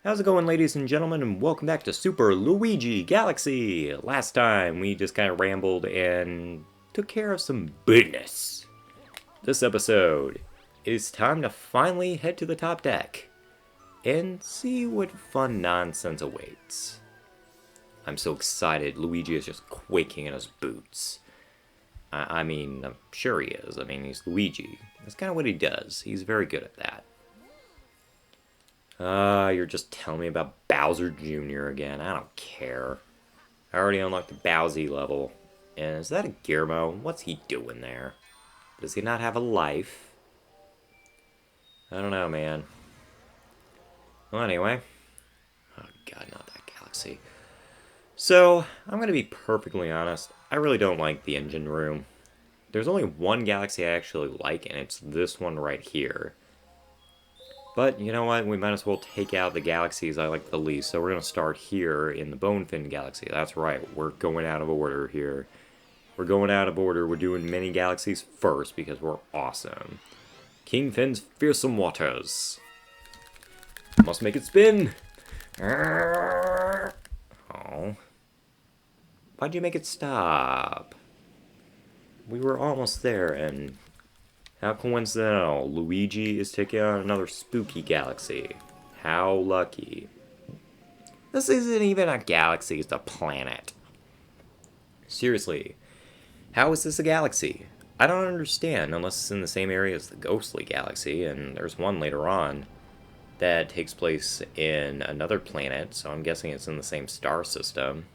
How's it going, ladies and gentlemen, and welcome back to Super Luigi Galaxy! Last time, we just kind of rambled and took care of some business. This episode, it's time to finally head to the top deck and see what fun nonsense awaits. I'm so excited, Luigi is just quaking in his boots. I'm sure he is. He's Luigi. That's kind of what he does. He's very good at that. You're just telling me about Bowser Jr. again. I don't care. I already unlocked the Bowsy level. And is that a Gizmo? What's he doing there? Does he not have a life? I don't know, man. Well, anyway. Oh, God, not that galaxy. So, I'm going to be perfectly honest. I really don't like the engine room. There's only one galaxy I actually like, and it's this one right here. But, you know what, we might as well take out the galaxies I like the least, so we're going to start here in the Bonefin Galaxy. That's right, we're going out of order here. We're going out of order, we're doing many galaxies first, because we're awesome. King Fin's Fearsome Waters. Must make it spin! Oh. Why'd you make it stop? We were almost there, and... how coincidental, Luigi is taking on another spooky galaxy. How lucky. This isn't even a galaxy, it's a planet. Seriously, how is this a galaxy? I don't understand, unless it's in the same area as the Ghostly Galaxy, and there's one later on that takes place in another planet, so I'm guessing it's in the same star system.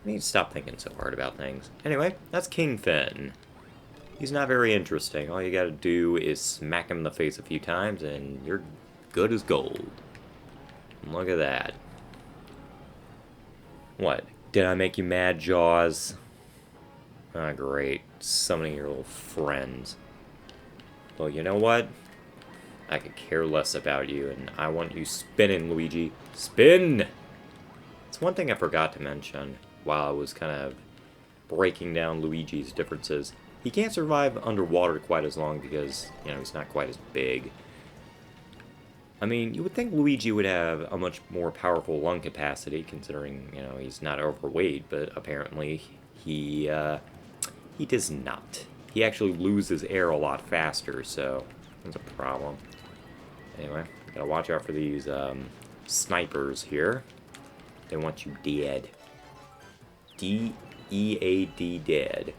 I need to stop thinking so hard about things. Anyway, that's King Fin. He's not very interesting. All you gotta do is smack him in the face a few times and you're good as gold. Look at that. What? Did I make you mad, Jaws? Ah, great. Summoning your little friends. Well, you know what? I could care less about you, and I want you spinning, Luigi. Spin! It's one thing I forgot to mention while I was kind of breaking down Luigi's differences. He can't survive underwater quite as long because, he's not quite as big. You would think Luigi would have a much more powerful lung capacity considering, he's not overweight, but apparently he does not. He actually loses air a lot faster, so that's a problem. Anyway, gotta watch out for these snipers here. They want you dead. D-E-A-D, dead.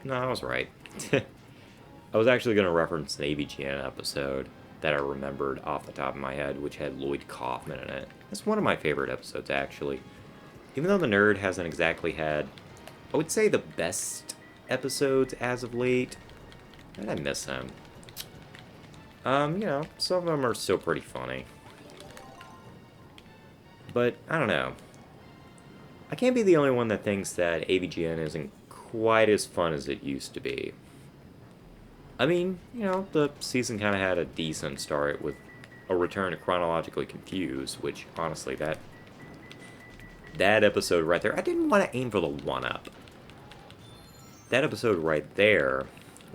No, I was right. I was actually going to reference an AVGN episode that I remembered off the top of my head, which had Lloyd Kaufman in it. It's one of my favorite episodes, actually. Even though the nerd hasn't exactly had, I would say, the best episodes as of late, and I miss him. Some of them are still pretty funny. But, I don't know. I can't be the only one that thinks that AVGN isn't quite as fun as it used to be. The season kind of had a decent start with a return to Chronologically Confused, which, honestly, that episode right there, I didn't want to aim for the one-up. That episode right there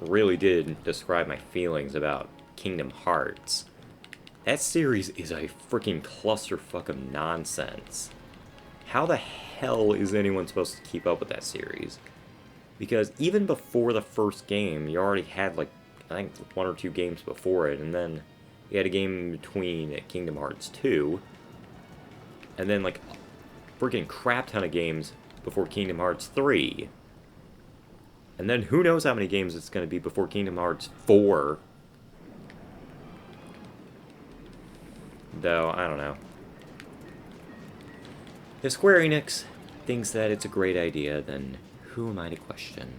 really did describe my feelings about Kingdom Hearts. That series is a freaking clusterfuck of nonsense. How the hell is anyone supposed to keep up with that series? Because even before the first game, you already had, I think 1 or 2 games before it, and then you had a game in between Kingdom Hearts 2, and then, a freaking crap ton of games before Kingdom Hearts 3. And then who knows how many games it's going to be before Kingdom Hearts 4. Though, I don't know. If Square Enix thinks that it's a great idea, then who am I to question?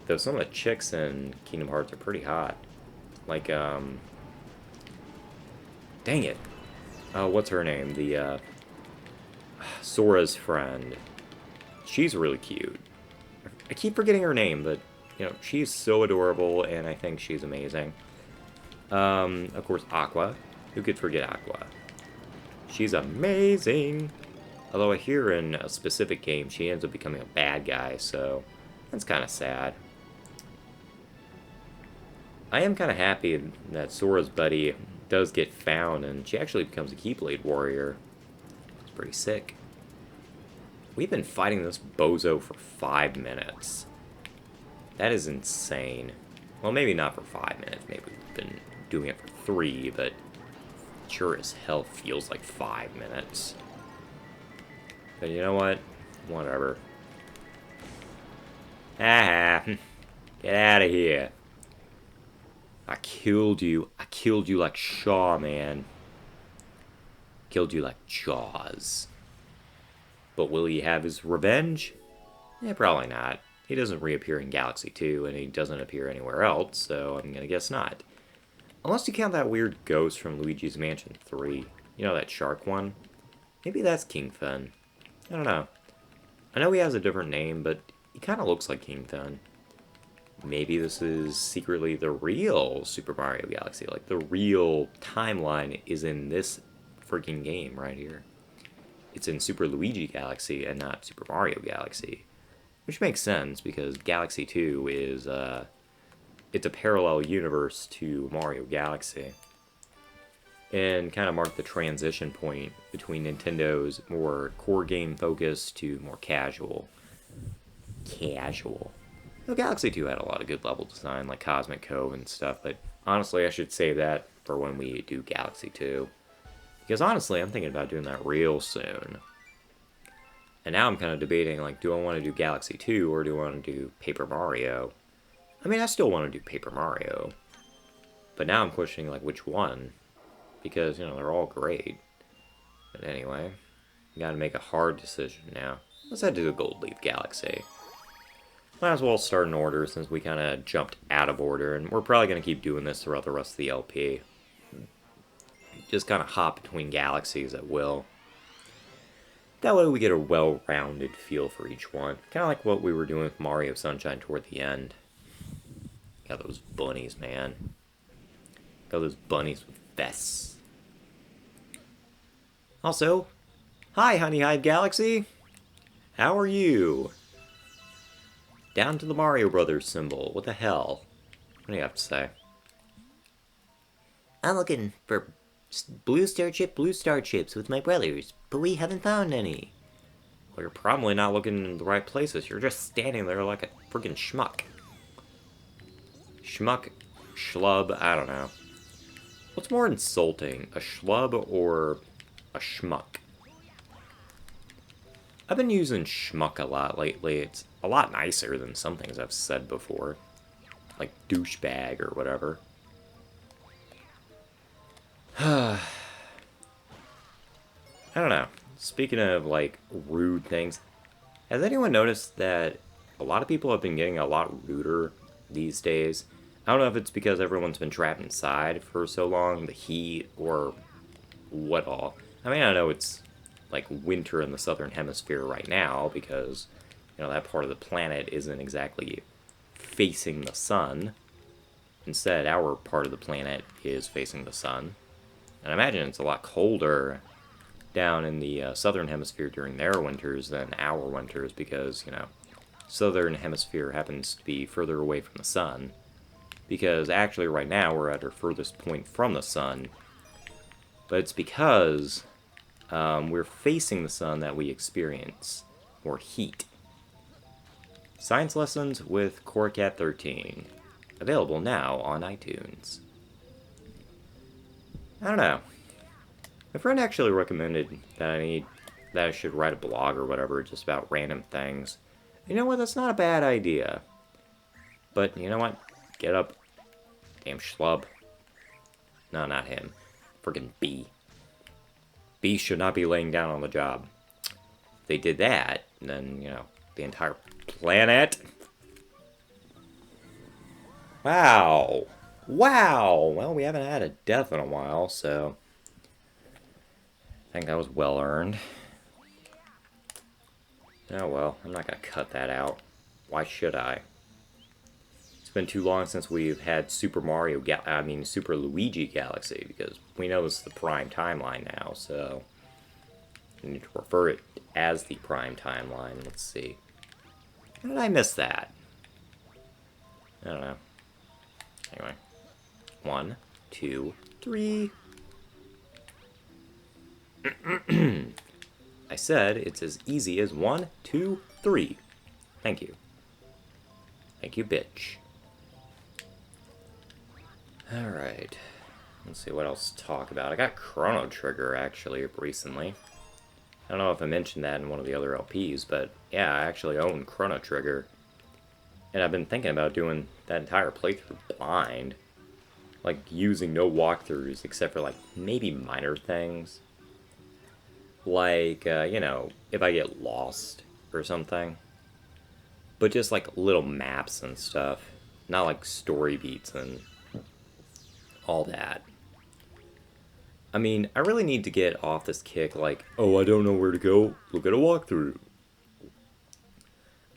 Though some of the chicks in Kingdom Hearts are pretty hot. Dang it. What's her name? The, Sora's friend. She's really cute. I keep forgetting her name, but, she's so adorable, and I think she's amazing. Of course, Aqua. Who could forget Aqua? She's amazing! Although I hear in a specific game she ends up becoming a bad guy, so that's kind of sad. I am kind of happy that Sora's buddy does get found, and she actually becomes a Keyblade warrior. It's pretty sick. We've been fighting this bozo for 5 minutes. That is insane. Well, maybe not for 5 minutes. Maybe we've been doing it for 3, but sure as hell feels like 5 minutes. But you know what? Whatever. Ah, get out of here. I killed you. I killed you like Shaw, man. Killed you like Jaws. But will he have his revenge? Yeah, probably not. He doesn't reappear in Galaxy 2, and he doesn't appear anywhere else, so I'm gonna guess not. Unless you count that weird ghost from Luigi's Mansion 3. You know, that shark one? Maybe that's King Thun. I don't know. I know he has a different name, but he kind of looks like King Thun. Maybe this is secretly the real Super Mario Galaxy. Like, the real timeline is in this freaking game right here. It's in Super Luigi Galaxy and not Super Mario Galaxy. Which makes sense, because Galaxy 2 is, it's a parallel universe to Mario Galaxy. And kind of marked the transition point between Nintendo's more core game focus to more casual. Well, Galaxy 2 had a lot of good level design, like Cosmic Cove and stuff, but honestly, I should save that for when we do Galaxy 2. Because honestly, I'm thinking about doing that real soon. And now I'm kind of debating, like, do I want to do Galaxy 2 or do I want to do Paper Mario? I mean, I still want to do Paper Mario. But now I'm questioning, like, which one? Because, you know, they're all great. But anyway, you gotta make a hard decision now. Let's head to the Gold Leaf Galaxy. Might as well start in order since we kind of jumped out of order, and we're probably going to keep doing this throughout the rest of the LP. Just kind of hop between galaxies at will. That way we get a well-rounded feel for each one. Kind of like what we were doing with Mario Sunshine toward the end. Got those bunnies, man. Got those bunnies with vests. Also, hi, Honey Hive Galaxy. How are you? Down to the Mario Brothers symbol. What the hell? What do you have to say? I'm looking for blue star chips with my brothers, but we haven't found any. Well, you're probably not looking in the right places. You're just standing there like a freaking schmuck. Schmuck, schlub, I don't know. What's more insulting, a schlub or a schmuck? I've been using schmuck a lot lately. It's a lot nicer than some things I've said before. Like douchebag or whatever. I don't know. Speaking of, like, rude things, has anyone noticed that a lot of people have been getting a lot ruder these days? I don't know if it's because everyone's been trapped inside for so long, the heat, or what all. I mean, I know it's, like, winter in the southern hemisphere right now, because, you know, that part of the planet isn't exactly facing the sun. Instead, our part of the planet is facing the sun. And I imagine it's a lot colder down in the southern hemisphere during their winters than our winters, because, you know, southern hemisphere happens to be further away from the sun. Because actually right now we're at our furthest point from the sun. But it's because we're facing the sun that we experience more heat. Science Lessons with Corecat 13. Available now on iTunes. I don't know. My friend actually recommended that I should write a blog or whatever just about random things. You know what? That's not a bad idea. But you know what? Get up. Damn schlub. No, not him. Friggin' B. B should not be laying down on the job. If they did that, then, you know, the entire planet. Wow. Wow. Well, we haven't had a death in a while, so I think that was well earned. Oh well, I'm not gonna cut that out. Why should I? It's been too long since we've had Super Luigi Galaxy, because we know this is the prime timeline now, so I need to refer it as the prime timeline. Let's see. How did I miss that? I don't know. Anyway, 1, 2, 3. I said it's as easy as 1, 2, 3. Thank you. Thank you, bitch. Alright. Let's see what else to talk about. I got Chrono Trigger, actually, recently. I don't know if I mentioned that in one of the other LPs, but yeah, I actually own Chrono Trigger. And I've been thinking about doing that entire playthrough blind. Like, using no walkthroughs, except for, like, maybe minor things. Like, you know, if I get lost or something. But just, like, little maps and stuff. Not, like, story beats and all that. I mean, I really need to get off this kick, like, oh, I don't know where to go, look at a walkthrough.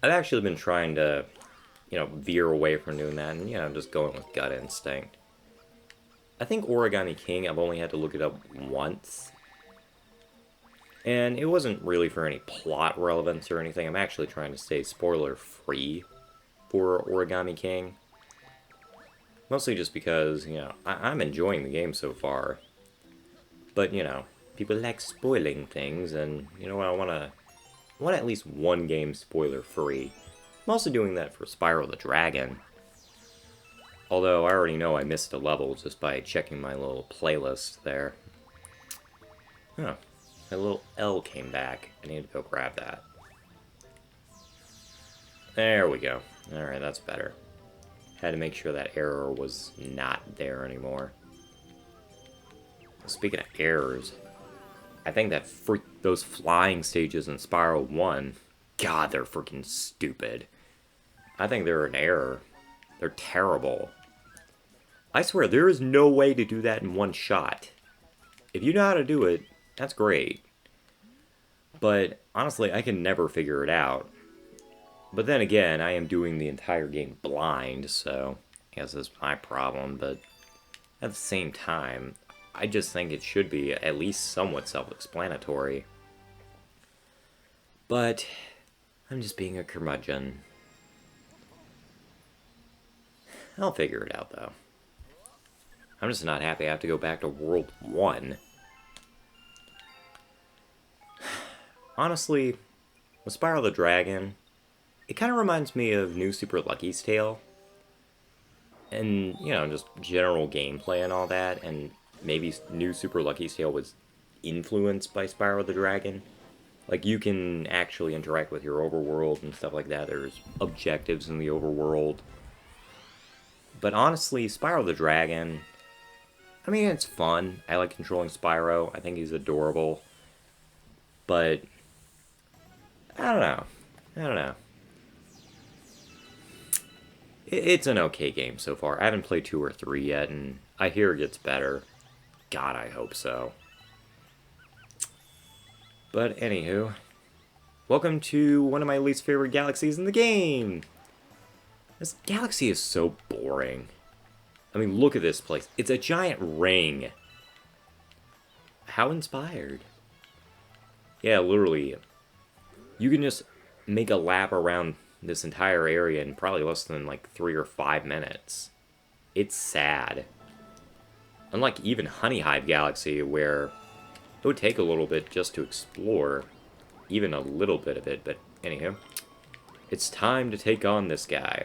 I've actually been trying to, you know, veer away from doing that and, you know, just going with gut instinct. I think Origami King, I've only had to look it up once. And it wasn't really for any plot relevance or anything. I'm actually trying to stay spoiler-free for Origami King. Mostly just because, you know, I'm enjoying the game so far. But, you know, people like spoiling things, and, you know what, I want at least one game spoiler-free. I'm also doing that for Spyro the Dragon. Although, I already know I missed a level just by checking my little playlist there. Huh. My little L came back. I need to go grab that. There we go. Alright, that's better. Had to make sure that error was not there anymore. Speaking of errors, I think that those flying stages in Spyro 1, God, they're freaking stupid. I think they're an error. They're terrible. I swear, there is no way to do that in one shot. If you know how to do it, that's great. But, honestly, I can never figure it out. But then again, I am doing the entire game blind, so I guess that's my problem, but at the same time, I just think it should be at least somewhat self-explanatory. But I'm just being a curmudgeon. I'll figure it out, though. I'm just not happy I have to go back to World 1. Honestly, with Spyro the Dragon, it kind of reminds me of New Super Lucky's Tale. And, you know, just general gameplay and all that, and maybe New Super Lucky's Tale was influenced by Spyro the Dragon. Like, you can actually interact with your overworld and stuff like that. There's objectives in the overworld. But honestly, Spyro the Dragon, I mean, it's fun. I like controlling Spyro. I think he's adorable. But, I don't know. I don't know. It's an okay game so far. I haven't played 2 or 3 yet, and I hear it gets better. God, I hope so. But anywho, welcome to one of my least favorite galaxies in the game. This galaxy is so boring. I mean, look at this place. It's a giant ring. How inspired. Yeah, literally. You can just make a lap around this entire area in probably less than like 3 or 5 minutes. It's sad. Unlike even Hive Galaxy, where it would take a little bit just to explore even a little bit of it, but anywho, it's time to take on this guy.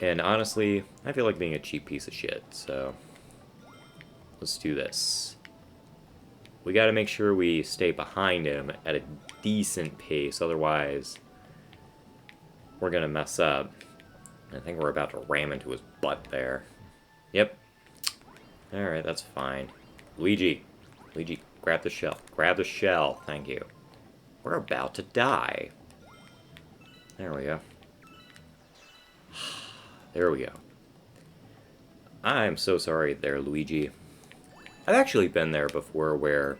And honestly, I feel like being a cheap piece of shit, so let's do this. We gotta make sure we stay behind him at a decent pace, otherwise we're gonna mess up. I think we're about to ram into his butt there. Yep. Alright, that's fine. Luigi, grab the shell. Grab the shell, thank you. We're about to die. There we go. There we go. I'm so sorry there, Luigi. I've actually been there before where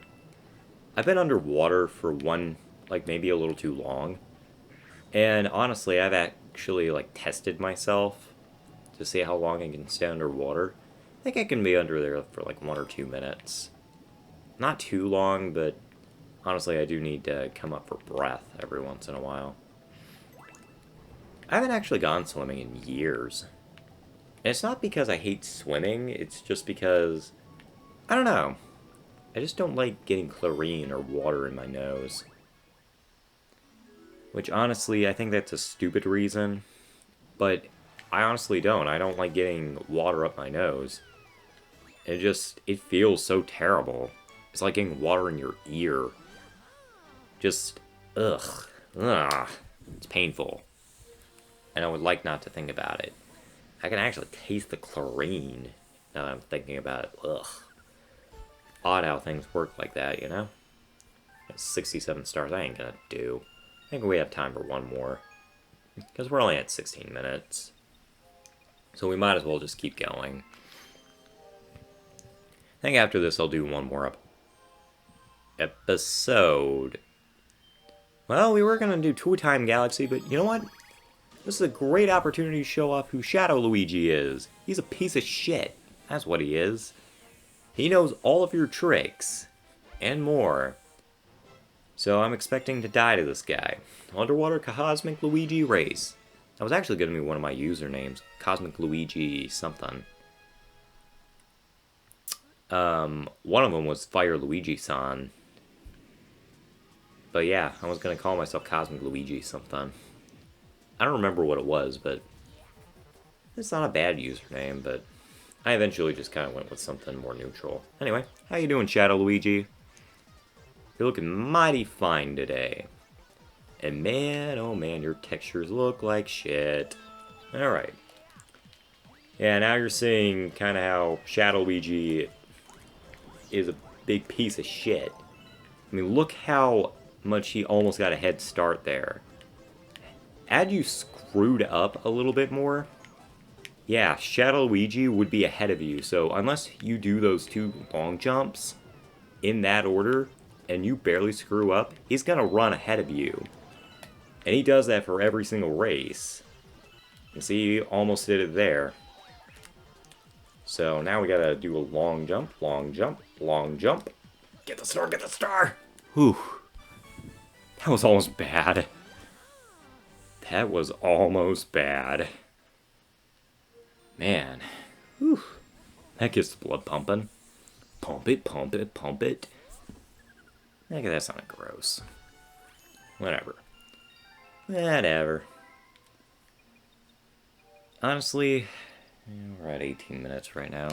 I've been underwater for one, like, maybe a little too long. And honestly, I've actually, like, tested myself to see how long I can stay underwater. I think I can be under there for, like, 1 or 2 minutes. Not too long, but honestly, I do need to come up for breath every once in a while. I haven't actually gone swimming in years. And it's not because I hate swimming, it's just because, I don't know, I just don't like getting chlorine or water in my nose. Which honestly, I think that's a stupid reason, but I honestly don't. I don't like getting water up my nose. It feels so terrible. It's like getting water in your ear. Just, ugh, ugh. It's painful. And I would like not to think about it. I can actually taste the chlorine now that I'm thinking about it. Ugh. Odd how things work like that, you know? 67 stars, I ain't gonna do. I think we have time for one more. Because we're only at 16 minutes. So we might as well just keep going. I think after this I'll do one more episode. Well, we were gonna do Hive Galaxy, but you know what? This is a great opportunity to show off who Shadow Luigi is. He's a piece of shit. That's what he is. He knows all of your tricks. And more. So I'm expecting to die to this guy. Underwater Cosmic Luigi Race. That was actually going to be one of my usernames. Cosmic Luigi something. One of them was Fire Luigi-san. But yeah, I was going to call myself Cosmic Luigi something. I don't remember what it was, but it's not a bad username, but I eventually just kind of went with something more neutral. Anyway, how you doing, Shadow Luigi? You're looking mighty fine today. And man, oh man, your textures look like shit. Alright. Yeah, now you're seeing kind of how Shadow Luigi is a big piece of shit. I mean, look how much he almost got a head start there. Had you screwed up a little bit more, yeah, Shadow Luigi would be ahead of you. So unless you do those two long jumps in that order, and you barely screw up, he's gonna run ahead of you. And he does that for every single race. And see, he almost did it there. So now we gotta do a long jump, long jump, long jump. Get the star, get the star! Whew. That was almost bad. That was almost bad. Man. Whew. That gets the blood pumping. Pump it, pump it, pump it. Okay, that sounded gross. Whatever. Whatever. Honestly, we're at 18 minutes right now.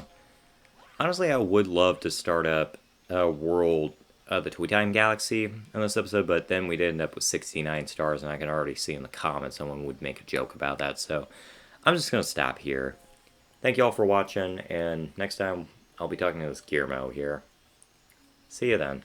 Honestly, I would love to start up a world of the Hive Galaxy in this episode, but then we'd end up with 69 stars, and I can already see in the comments someone would make a joke about that, so I'm just going to stop here. Thank you all for watching, and next time I'll be talking to this Guillermo here. See you then.